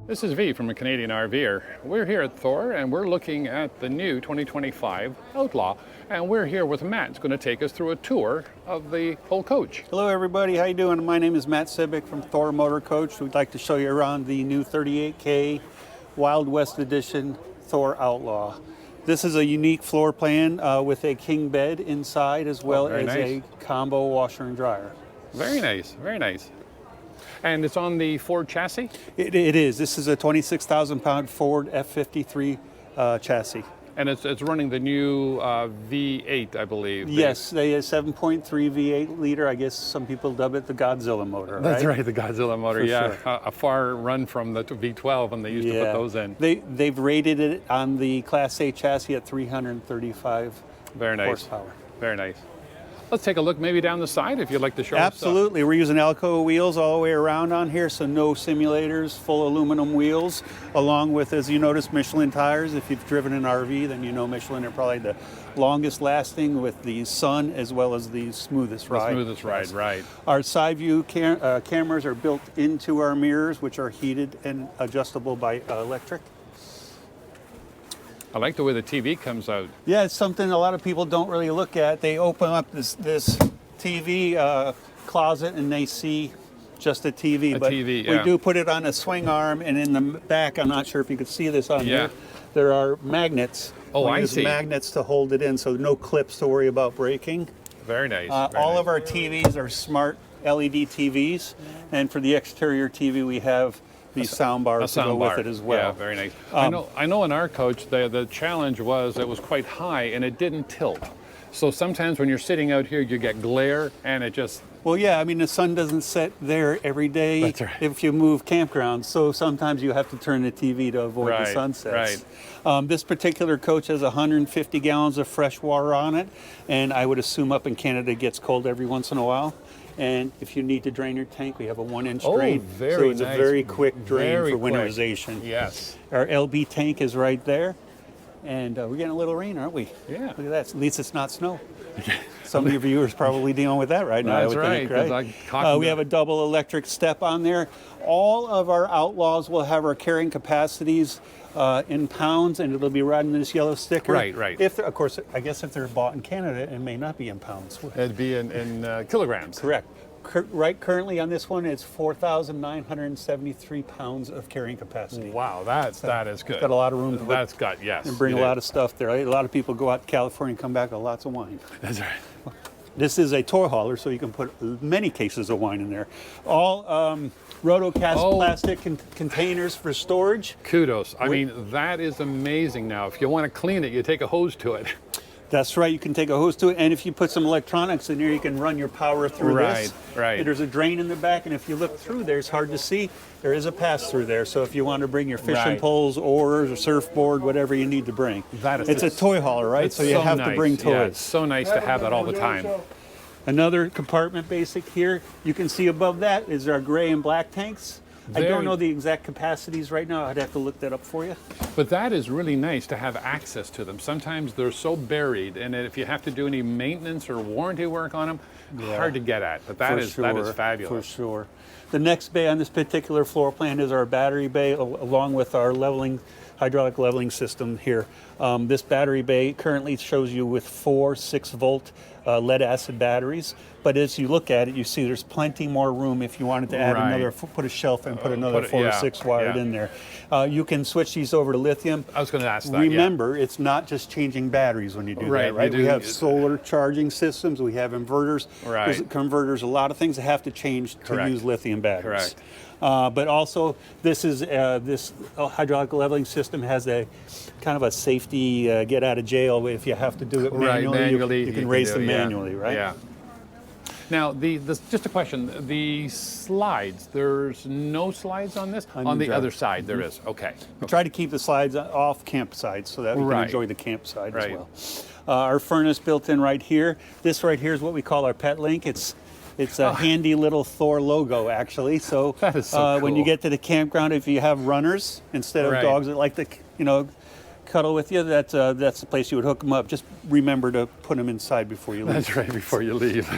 This is V from a Canadian RVer. We're here at Thor and we're looking at the new 2025 Outlaw. And we're here with Matt. It's going to take us through a tour of the whole coach. Hello everybody, how you doing? My name is Matt Sibbick from Thor Motor Coach. We'd like to show you around the new 38K Wild West Edition Thor Outlaw. This is a unique floor plan with a king bed inside as well as a combo washer and dryer. Very nice, very nice. And it's on the Ford chassis? It is. This is a 26,000 pound Ford F53 chassis. And it's running the new V8, I believe. Yes, they have 7.3 V8 liter. I guess some people dub it the Godzilla motor. That's right, the Godzilla motor. For yeah, sure. A far run from the V12 when they used to put those in. They've rated it on the Class A chassis at 335 Very nice. horsepower. Very nice. Let's take a look maybe down the side if you'd like to show us. Absolutely. We're using Alcoa wheels all the way around on here, so no simulators, full aluminum wheels, along with, as you notice, Michelin tires. If you've driven an RV, then you know Michelin are probably the longest lasting with the sun as well as the smoothest ride. The smoothest ride, right. Our side view cameras are built into our mirrors, which are heated and adjustable by electric. I like the way the TV comes out. Yeah, it's something a lot of people don't really look at. They open up this TV closet and they see just a TV. But TV, yeah. we do put it on a swing arm, and in the back, I'm not sure if you could see this on here, there are magnets. Oh, I use see. Magnets to hold it in, so no clips to worry about breaking. Very nice. All of our TVs are smart LED TVs, and for the exterior TV, we have these sound bars to go with it as well. Yeah, very nice. I know in our coach, the challenge was it was quite high and it didn't tilt. So sometimes when you're sitting out here, you get glare and it just... Well, yeah, I mean, the sun doesn't set there every day. That's right. If you move campgrounds. So sometimes you have to turn the TV to avoid the sunsets. Right. This particular coach has 150 gallons of fresh water on it, and I would assume up in Canada it gets cold every once in a while. And if you need to drain your tank, we have a 1-inch drain. Very so it's nice. a very quick drain Very for quick. winterization. Yes. Our LB tank is right there. And we're getting a little rain, aren't we? Yeah. Look at that. At least it's not snow. Some of your viewers probably dealing with that right now. That's I would think, right? We have a double electric step on there. All of our Outlaws will have our carrying capacities in pounds, and it'll be riding this yellow sticker. Right. If of course, I guess if they're bought in Canada, it may not be in pounds. It'd be in kilograms. Correct. Currently on this one, it's 4,973 pounds of carrying capacity. Wow, that is good. It's got a lot of room to That's got, yes. and bring a lot of stuff there. A lot of people go out to California and come back with lots of wine. That's right. This is a toy hauler, so you can put many cases of wine in there. All rotocast plastic containers for storage. Kudos. I mean, that is amazing now. If you want to clean it, you take a hose to it. That's right. You can take a hose to it, and if you put some electronics in here, you can run your power through this. Right. There's a drain in the back, and if you look through there, it's hard to see. There is a pass-through there, so if you want to bring your fishing poles, oars, or surfboard, whatever you need to bring. It's a toy hauler, right? So you have to bring toys. Yeah, it's so nice to have that all the time. Another compartment basic here. You can see above that is our gray and black tanks. I don't know the exact capacities right now. I'd have to look that up for you. But that is really nice to have access to them. Sometimes they're so buried, and if you have to do any maintenance or warranty work on them, hard to get at. But that is fabulous. For sure. The next bay on this particular floor plan is our battery bay, along with our hydraulic leveling system here. This battery bay currently shows you with 4 6-volt lead acid batteries, but as you look at it, you see there's plenty more room if you wanted to add another, put a shelf and put another 4 or 6 wired in there. You can switch these over to lithium. I was going to ask that. Remember, it's not just changing batteries when you do that, right? We have solar charging systems, we have inverters, there's converters, a lot of things that have to change to use lithium batteries. But also, this hydraulic leveling system has a kind of a safety get out of jail. If you have to do it manually, you can raise them manually, right? Yeah. Now, just a question. The slides, there's no slides on this? On the other side, there is. Okay. We try to keep the slides off campsites so that we can enjoy the campsite as well. Our furnace built in right here. This right here is what we call our pet link. It's a handy little Thor logo, actually. So, that is so cool. When you get to the campground, if you have runners instead of dogs that like to, cuddle with you, that's the place you would hook them up. Just remember to put them inside before you leave. That's right, before you leave.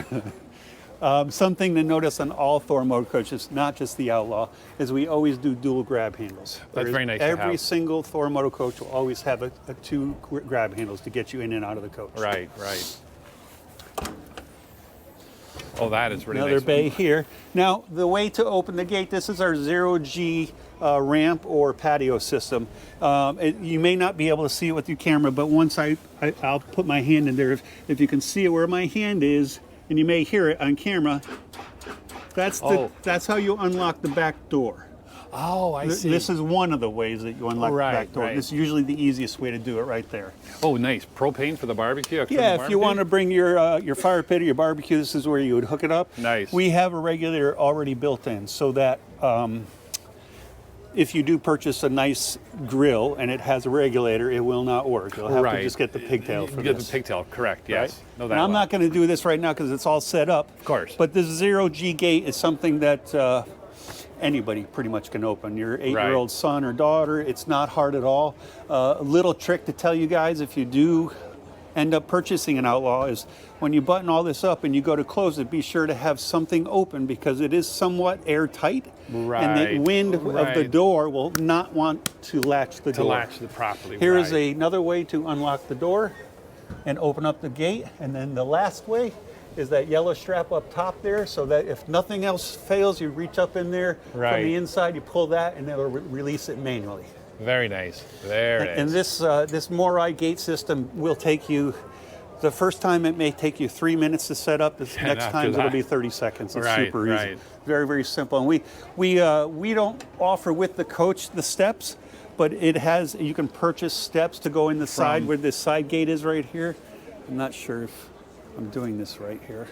Something to notice on all Thor motor coaches, not just the Outlaw, is we always do dual grab handles. That's very nice to have. Every single Thor motor coach will always have a two grab handles to get you in and out of the coach. Right, right. Oh, that is really Another nice. bay here. Now, the way to open the gate, this is our 0G ramp or patio system. You may not be able to see it with your camera, but once I'll put my hand in there. If you can see it where my hand is, and you may hear it on camera, that's how you unlock the back door. Oh, I see. This is one of the ways that you unlock the back door. Right. This is usually the easiest way to do it right there. Oh, nice. Propane for the barbecue? Yeah, if you want to bring your fire pit or your barbecue, this is where you would hook it up. Nice. We have a regulator already built in so that if you do purchase a nice grill and it has a regulator, it will not work. You'll have to just get the pigtail for Get this. the pigtail, correct, yes. Right? Know that And I'm well. not going to do this right now because it's all set up. Of course. But this 0G gate is something that anybody pretty much can open. Your 8-year-old son or daughter, it's not hard at all. A little trick to tell you guys if you do end up purchasing an Outlaw is when you button all this up and you go to close it, be sure to have something open because it is somewhat airtight. Right. And the wind of the door will not want to latch the door. To latch it properly, Here is another way to unlock the door and open up the gate. And then the last way is that yellow strap up top there so that if nothing else fails, you reach up in there from the inside, you pull that and it'll release it manually. Very nice. There it And is. this Morai gate system will take you, the first time it may take you 3 minutes to set up. This next after time it'll that- be 30 seconds. It's Right, super easy. right. Very, very simple. And we don't offer with the coach the steps, but it has, you can purchase steps to go in the side where this side gate is right here. I'm not sure if I'm doing this right here,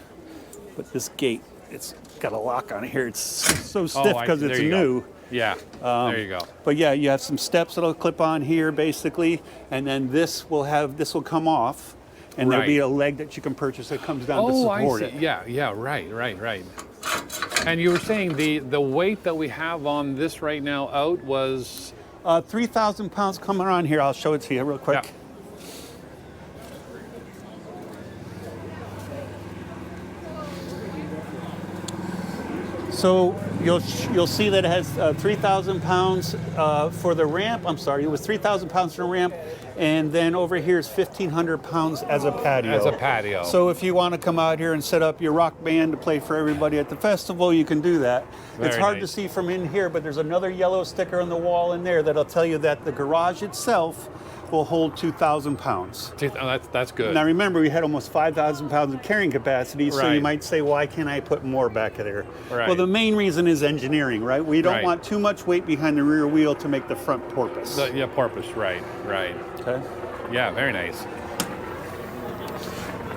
but this gate, it's got a lock on it here. It's so stiff because it's new. Yeah, there you go. But yeah, you have some steps that'll clip on here basically, and then this will come off, and there'll be a leg that you can purchase that comes down to support it. Yeah, right. And you were saying the weight that we have on this right now out was 3,000 pounds coming on here. I'll show it to you real quick. Yeah. So you'll see that it has 3,000 pounds for the ramp. I'm sorry, it was 3,000 pounds for the ramp, and then over here is 1,500 pounds as a patio. As a patio. So if you want to come out here and set up your rock band to play for everybody at the festival, you can do that. It's Very hard to nice. see from in here, but there's another yellow sticker on the wall in there that'll tell you that the garage itself will hold 2,000 pounds. That's good. Now remember, we had almost 5,000 pounds of carrying capacity, so you might say, why can't I put more back there? Right. Well, the main reason is engineering, right? We don't Right. want too much weight behind the rear wheel to make the front porpoise. Porpoise, right. Okay. Yeah, very nice.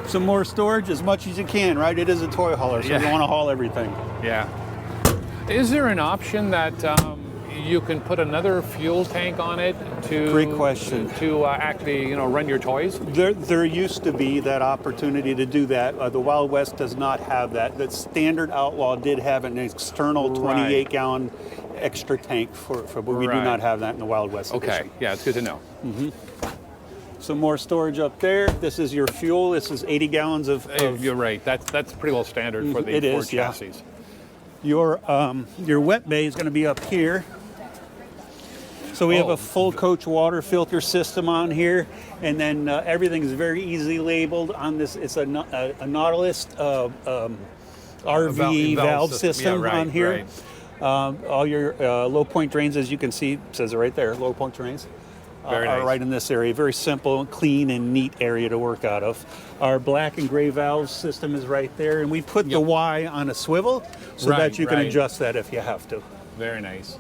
Some more storage, as much as you can, right? It is a toy hauler, so you want to haul everything. Yeah. Is there an option that you can put another fuel tank on it to? Great question. To actually, run your toys? There used to be that opportunity to do that. The Wild West does not have that. The standard Outlaw did have an external 28-gallon extra tank but we do not have that in the Wild West Okay, edition. yeah, it's good to know. Some more storage up there. This is your fuel. This is 80 gallons of You're right. That's pretty well standard for the Ford chassis. Your wet bay is going to be up here. So we have a full coach water filter system on here, and then everything is very easily labeled on this. It's a Nautilus RV valve system on here. All your low point drains, as you can see, it says it right there, low point drains. Very nice. Are right in this area. Very simple, clean, and neat area to work out of. Our black and gray valve system is right there, and we put the Y on a swivel so that you can adjust that if you have to. Very nice.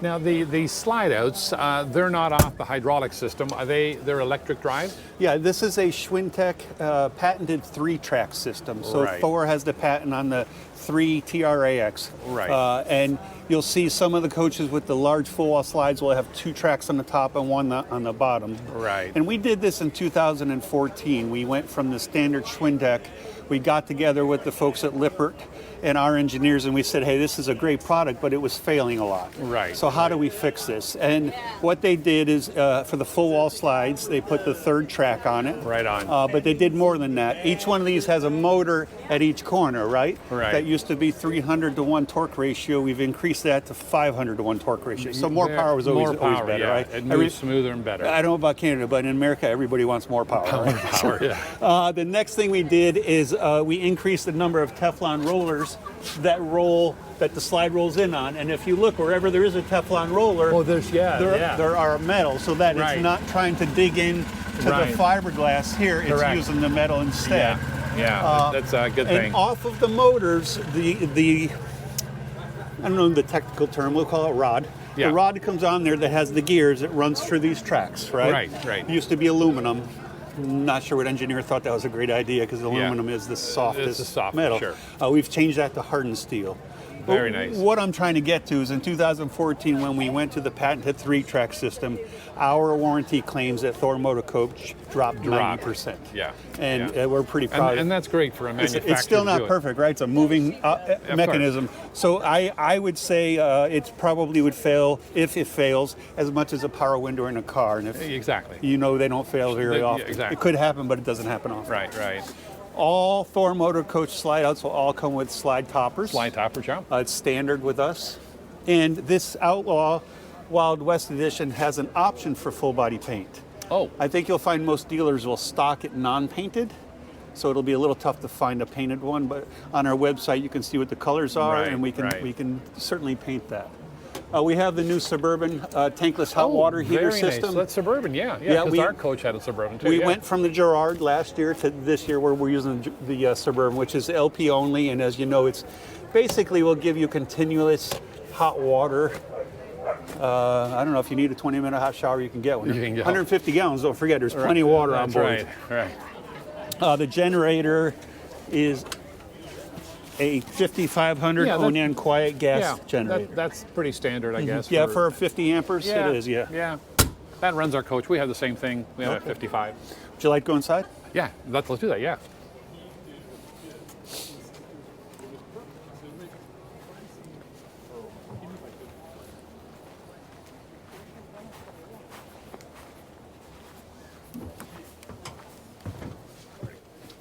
Now the slide outs, they're not off the hydraulic system. They're electric drive? Yeah, this is a Schwintek patented 3-track system. So Thor has the patent on the 3 TRAX. Right. And you'll see some of the coaches with the large full-wall slides will have 2 tracks on the top and 1 on the bottom. Right. And we did this in 2014. We went from the standard Schwintek. We got together with the folks at Lippert and our engineers, and we said, hey, this is a great product, but it was failing a lot. Right. So so how do we fix this? And what they did is for the full wall slides, they put the third track on it. Right on. But they did more than that. Each one of these has a motor at each corner, right? Right. That used to be 300 to 1 torque ratio. We've increased that to 500 to 1 torque ratio. So more power was always better, yeah. right? It moves smoother and better. I don't know about Canada, but in America, everybody wants more power. More power, yeah. The next thing we did is we increased the number of Teflon rollers that the slide rolls in on. And if you look, wherever there is a Teflon roller, there are metal, so that it's not trying to dig in to the fiberglass here. It's using the metal instead. Yeah, that's a good thing. And off of the motors, the I don't know the technical term, we'll call it rod. Yeah. The rod comes on there that has the gears. It runs through these tracks, right? Right. It used to be aluminum. Not sure what engineer thought that was a great idea because aluminum is the softest metal. Sure. We've changed that to hardened steel. Very nice. What I'm trying to get to is in 2014, when we went to the patented 3-track system, our warranty claims at Thor Motor Coach dropped 90%. Yeah. And we're pretty proud. And that's great for a manufacturer. It's still not perfect, right? It's a moving mechanism. So I would say it probably would fail, if it fails, as much as a power window in a car. And if exactly. You know they don't fail very often. Exactly. It could happen, but it doesn't happen often. Right. All Thor Motor Coach slide outs will all come with slide toppers. Slide toppers, yeah. It's standard with us. And this Outlaw Wild West Edition has an option for full body paint. Oh. I think you'll find most dealers will stock it non-painted, so it'll be a little tough to find a painted one, but on our website you can see what the colors are, and we can certainly paint that. We have the new Suburban tankless hot water heater system. Nice. That's Suburban, yeah. Because our coach had a Suburban too. We went from the Gerard last year to this year where we're using the Suburban, which is LP only, and as you know, it's basically will give you continuous hot water. I don't know if you need a 20-minute hot shower, you can get one. 150 gallons, don't forget, there's plenty of water on board. Right. The generator is a 5500 Onan quiet gas generator. That's pretty standard, I guess. Yeah, for 50 amperes, it is, Yeah. That runs our coach. We have the same thing. We have a 55. Would you like to go inside? Yeah, let's do that, yeah.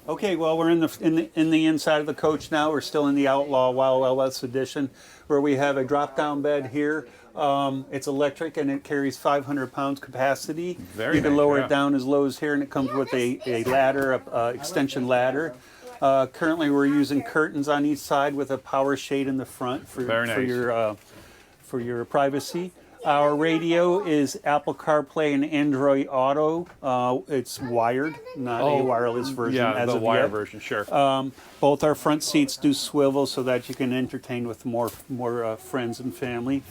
Okay, well, we're in the inside of the coach now. We're still in the Outlaw Wild West Edition, where we have a drop-down bed here. It's electric and it carries 500 pounds capacity. You can lower it down as low as here, and it comes with a ladder, extension ladder. Currently, we're using curtains on each side with a power shade in the front for your privacy. Our radio is Apple CarPlay and Android Auto. It's wired, not a wireless version as of yet. Version, sure. Both our front seats do swivel so that you can entertain with more friends and family.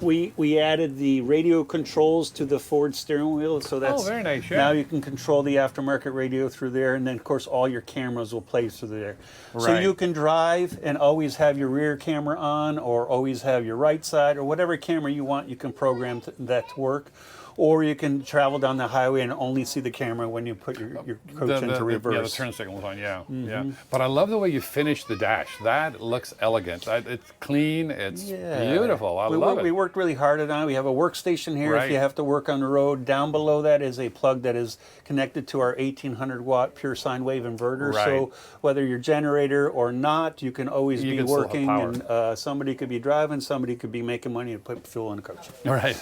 We added the radio controls to the Ford steering wheel, so that's very nice. Yeah. Now you can control the aftermarket radio through there, and then of course all your cameras will play through there. So you can drive and always have your rear camera on, or always have your right side, or whatever camera you want. You can program that to work. Or you can travel down the highway and only see the camera when you put your coach into reverse. Yeah, the turn signal's on, yeah. But I love the way you finish the dash. That looks elegant. It's clean, it's beautiful. I love it. We worked really hard on it. We have a workstation here if you have to work on the road. Down below that is a plug that is connected to our 1800 watt pure sine wave inverter. So whether you're generator or not, you can always be working, and somebody could be driving, somebody could be making money to put fuel in a coach. Right.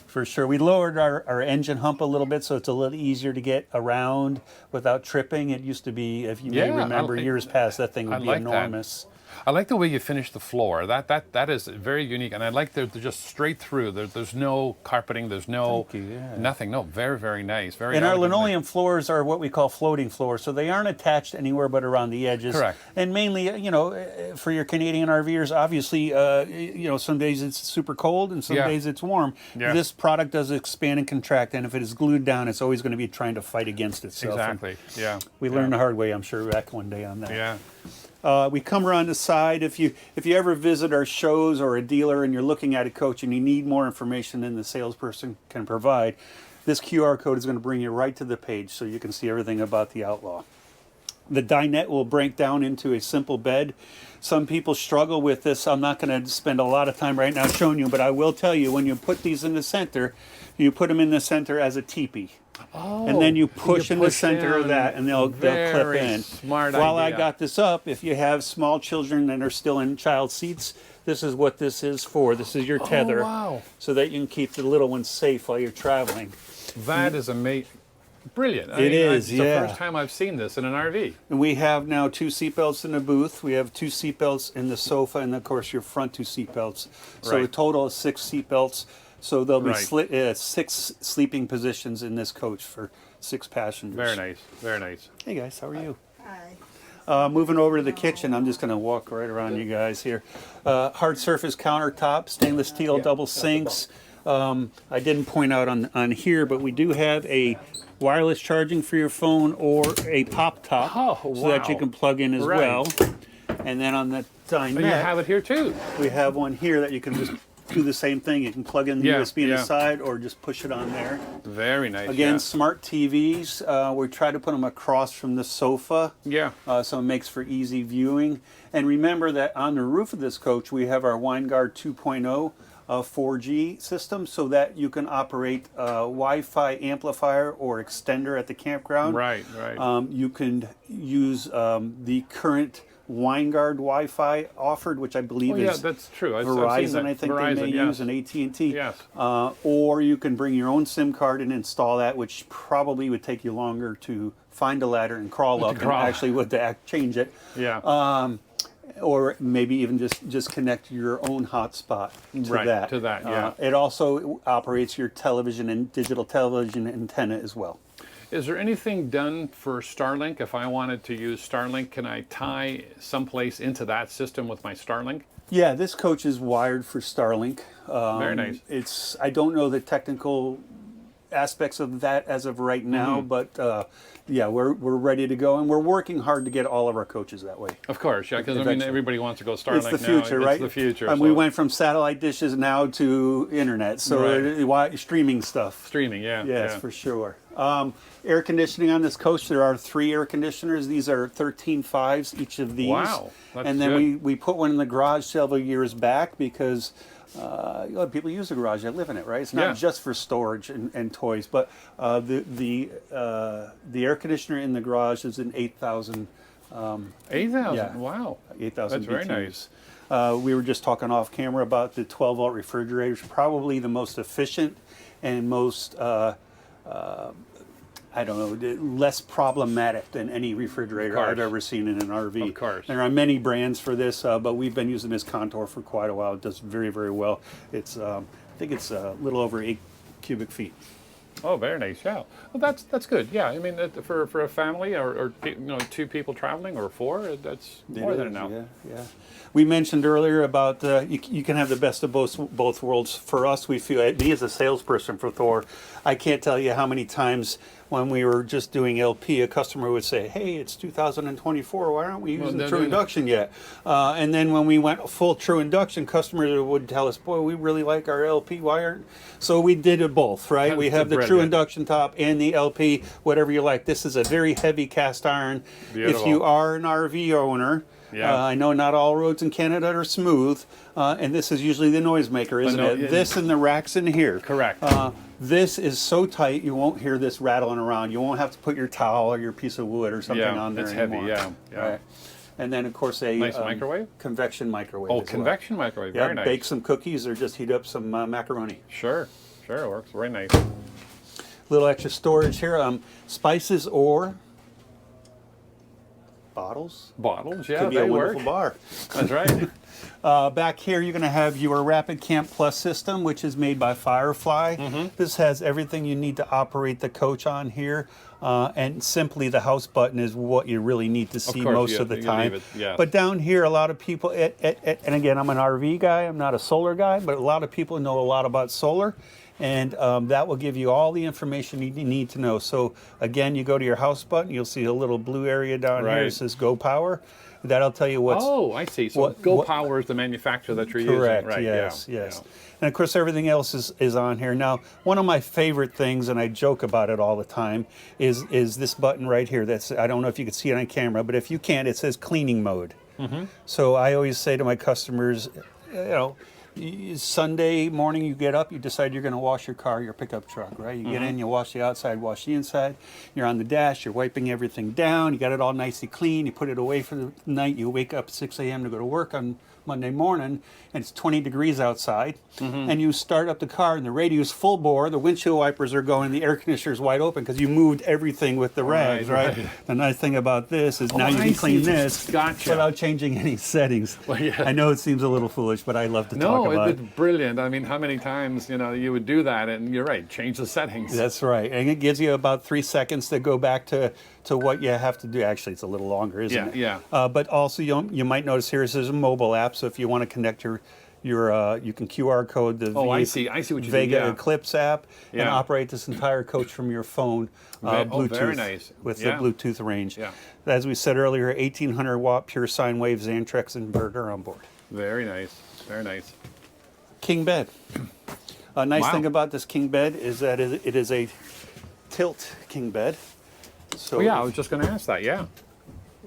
For sure. We lowered our engine hump a little bit so it's a little easier to get around without tripping. It used to be, if you may remember, years past, that thing would be enormous. I like the way you finish the floor. That is very unique, and I like they're just straight through. There's no carpeting. There's no nothing. No, very, very nice. Very. And our linoleum floors are what we call floating floors, so they aren't attached anywhere but around the edges. Correct. And mainly, for your Canadian RVers, obviously, some days it's super cold and some days it's warm. Yeah. This product does expand and contract, and if it is glued down, it's always going to be trying to fight against itself. Exactly. Yeah. We learned the hard way, I'm sure, back one day on that. Yeah. We come around the side. If you ever visit our shows or a dealer and you're looking at a coach and you need more information than the salesperson can provide, this QR code is going to bring you right to the page so you can see everything about the Outlaw. The dinette will break down into a simple bed. Some people struggle with this. I'm not going to spend a lot of time right now showing you, but I will tell you, when you put these in the center, you put them in the center as a teepee. Oh, And then you push in the push center of down. that, and they'll clip Very in. smart While I idea. got this up, if you have small children that are still in child seats, this is what this is for. This is your tether, wow. so that you can keep the little ones safe while you're traveling. That is amazing. Brilliant. It is, it's yeah. the first time I've seen this in an RV. And we have now 2 seatbelts in the booth. We have 2 seatbelts in the sofa, and of course your front 2 seatbelts. So a Right. total of 6 seatbelts. So there'll be Right. 6 sleeping positions in this coach for 6 passengers. Very nice. Very nice. Hey guys, how are you? Hi. Moving over to the kitchen, I'm just going to walk right around you guys here. Hard surface countertop, stainless steel double sinks. I didn't point out on here, but we do have a wireless charging for your phone or a pop top, Oh, so that you wow. can plug in as Right. well. And then on the dinette, You have it here too. we have one here that you can just do the same thing. You can plug in the Yeah, USB in the yeah. side or just push it on there. Very nice. Again, yeah. smart TVs. We try to put them across from the sofa. Yeah. So it makes for easy viewing. And remember that on the roof of this coach, we have our WineGuard 2.0 4G system, so that you can operate a Wi-Fi amplifier or extender at the campground. Right. Right. You can use the current WineGuard Wi-Fi offered, which I believe Oh, yeah, is that's true. I've seen Verizon, that. I think Verizon, they may yes. use, and AT&T. Yes. Or you can bring your own SIM card and install that, which probably would take you longer to find a ladder and crawl up crawl. and actually would to change it. Yeah. Or maybe even just connect your own hotspot to Right, that. to that, yeah. It also operates your television and digital television antenna as well. Is there anything done for Starlink? If I wanted to use Starlink, can I tie someplace into that system with my Starlink? Yeah, this coach is wired for Starlink. Very nice. I don't know the technical aspects of that as of right now, Mm-hmm. but yeah, we're ready to go, and we're working hard to get all of our coaches that way. Of course, yeah, because I mean Eventually. everybody wants to go Starlink It's the now. future, right? It's the future. And so we went from satellite dishes now to internet, so streaming stuff. streaming, yeah. Yes, yeah. for sure. Air conditioning on this coach, there are 3 air conditioners. These are 13.5s, each of these. Wow, that's and then good. we put one in the garage several years back because people use the garage, they live in it, right? It's not Yeah. just for storage and toys, but the air conditioner in the garage is an 8,000 8,000, yeah. wow. 8,000 That's very BTUs. nice. We were just talking off camera about the 12-volt refrigerators, probably the most efficient and most, I don't know, less problematic than any refrigerator course. I've ever seen in an RV. Of course. There are many brands for this, but we've been using this Contour for quite a while. It does very, very well. It's, I think it's a little over 8 cubic feet. Oh, very nice. Yeah, well, that's good. Yeah, I mean, for a family or 2 people traveling or 4, that's more than enough. Yeah. We mentioned earlier about you can have the best of both worlds. For us, we feel, me as a salesperson for Thor, I can't tell you how many times when we were just doing LP, a customer would say, "Hey, it's 2024. Why aren't we using they're true doing- induction yet?" And then when we went full true induction, customers would tell us, "Boy, we really like our LP. Why aren't?" So we did it both, right? We That's have the true brilliant. induction top and the LP, whatever you like. This is a very heavy cast iron. If Beautiful. you are an RV owner, Yeah. I know not all roads in Canada are smooth, and this is usually the noisemaker, isn't it? This and the racks in here. Correct. This is so tight you won't hear this rattling around. You won't have to put your towel or your piece of wood or something Yeah, on there it's heavy, anymore. yeah. Right. And then of course a Nice microwave? convection microwave. Oh, as convection microwave. Well. Very Yeah, nice. bake some cookies or just heat up some macaroni. Sure, it works. Very nice. Little extra storage here. Spices or bottles. Bottles, yeah, Could be they a work. wonderful bar. That's right. Back here, you're going to have your Rapid Camp Plus system, which is made by Firefly. Mm-hmm. This has everything you need to operate the coach on here. And simply the house button is what you really need to see course, most you- of the you time. leave it, yeah. But down here, a lot of people, and again, I'm an RV guy, I'm not a solar guy, but a lot of people know a lot about solar. and that will give you all the information you need to know. So again, you go to your house button, you'll see a little blue area down here that says Go Power. That'll tell you what's... Oh, I see. So Go Power is the manufacturer that you're correct, using. Right, yes, yeah. yes. And of course, everything else is on here. Now, one of my favorite things, and I joke about it all the time, is this button right here. That's, I don't know if you can see it on camera, but if you can't, it says cleaning mode. So I always say to my customers, you know, Sunday morning you get up, you decide you're going to wash your car, your pickup truck, right? You get in, you wash the outside, wash the inside. You're on the dash, you're wiping everything down, you got it all nicely clean, you put it away for the night, you wake up at 6 a.m. to go to work on Monday morning, and it's 20 degrees outside, and you start up the car and the radio's full bore, the windshield wipers are going, the air conditioner's wide open because you moved everything with the rags, right? The nice thing about this is now you can clean this without changing any settings. Well, yeah. I know it seems a little foolish, but I love to talk about it. No, it's brilliant. I mean, how many times, you know, you would do that, and you're right, change the settings. That's right, and it gives you about 3 seconds to go back to what you have to do. Actually, it's a little longer, isn't it? Yeah. But also, you might notice here this is a mobile app, so if you want to connect you can QR code the I see what you Vega do. Yeah. Eclipse app and operate this entire coach from your phone, Bluetooth, very nice. with the Bluetooth range. Yeah. As we said earlier, 1800 watt pure sine wave Xantrex inverter on board. Very nice, very nice. King bed. A nice thing about this king bed is that it is a tilt king bed. So I was just going to ask that. Yeah.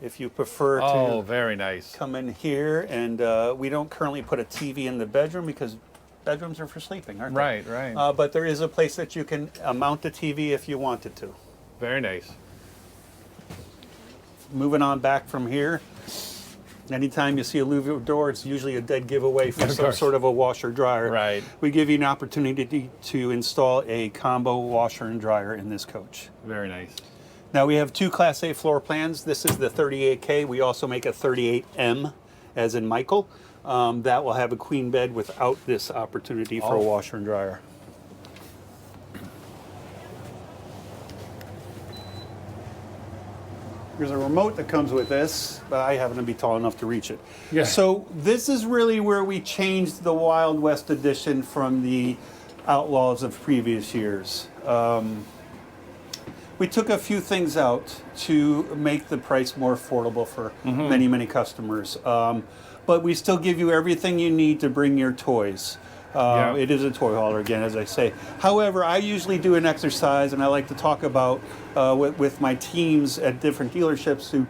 if you prefer Oh, to very nice. come in here, and we don't currently put a TV in the bedroom because bedrooms are for sleeping, aren't they? Right. But there is a place that you can mount the TV if you wanted to. Very nice. Moving on back from here, anytime you see a louver door, it's usually a dead giveaway for some sort of a washer dryer. Right. We give you an opportunity to install a combo washer and dryer in this coach. Very nice. Now we have two Class A floor plans. This is the 38K. We also make a 38M, as in Michael. That will have a queen bed without this opportunity for a washer and dryer. There's a remote that comes with this, but I happen to be tall enough to reach it. Yeah. So this is really where we changed the Wild West edition from the Outlaws of previous years. We took a few things out to make the price more affordable for many, many customers. But we still give you everything you need to bring your toys. It is a toy hauler, again, as I say. However, I usually do an exercise, and I like to talk about with my teams at different dealerships who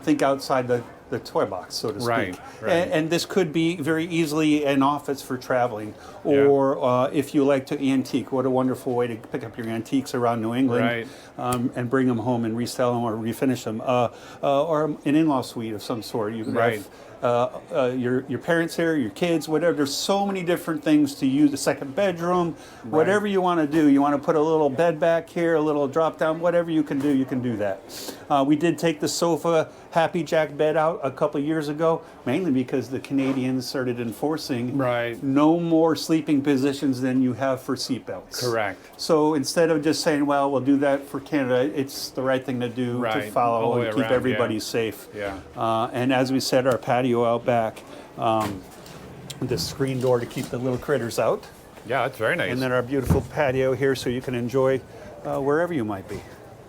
think outside the toy box, so to speak. Right. And this could be very easily an office for traveling, or if you like to antique, what a wonderful way to pick up your antiques around New England and bring them home and resell them or refinish them, or an in-law suite of some sort. You can have your parents here, your kids, whatever. There's so many different things to use. The second bedroom, whatever you want to do. You want to put a little bed back here, a little drop down, whatever you can do that. We did take the sofa Happy Jack bed out a couple of years ago, mainly because the Canadians started enforcing no more sleeping positions than you have for seatbelts. Correct. So instead of just saying, well, we'll do that for Canada, it's the right thing to do to follow and keep everybody safe. And as we said, our patio out back, the screen door to keep the little critters out. Yeah, that's very nice. And then our beautiful patio here so you can enjoy wherever you might be.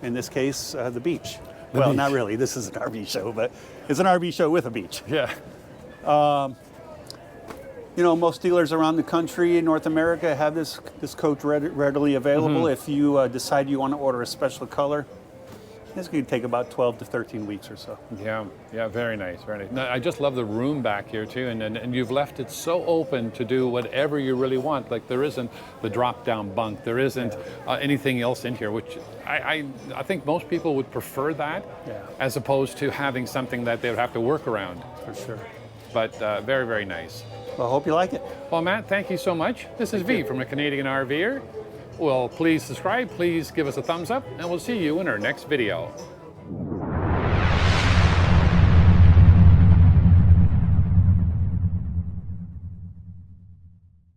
In this case, the beach. Well, not really. This is an RV show, but it's an RV show with a beach. Yeah. You know, most dealers around the country in North America have this coach readily available. If you decide you want to order a special color, this could take about 12 to 13 weeks or so. Yeah, very nice, very nice. No, I just love the room back here too, and you've left it so open to do whatever you really want. Like there isn't the drop-down bunk, there isn't anything else in here, which I think most people would prefer that, as opposed to having something that they would have to work around. For sure. But very, very nice. Well, I hope you like it. Well, Matt, thank you so much. This is V from the Canadian RVer. Well, please subscribe, please give us a thumbs up, and we'll see you in our next video.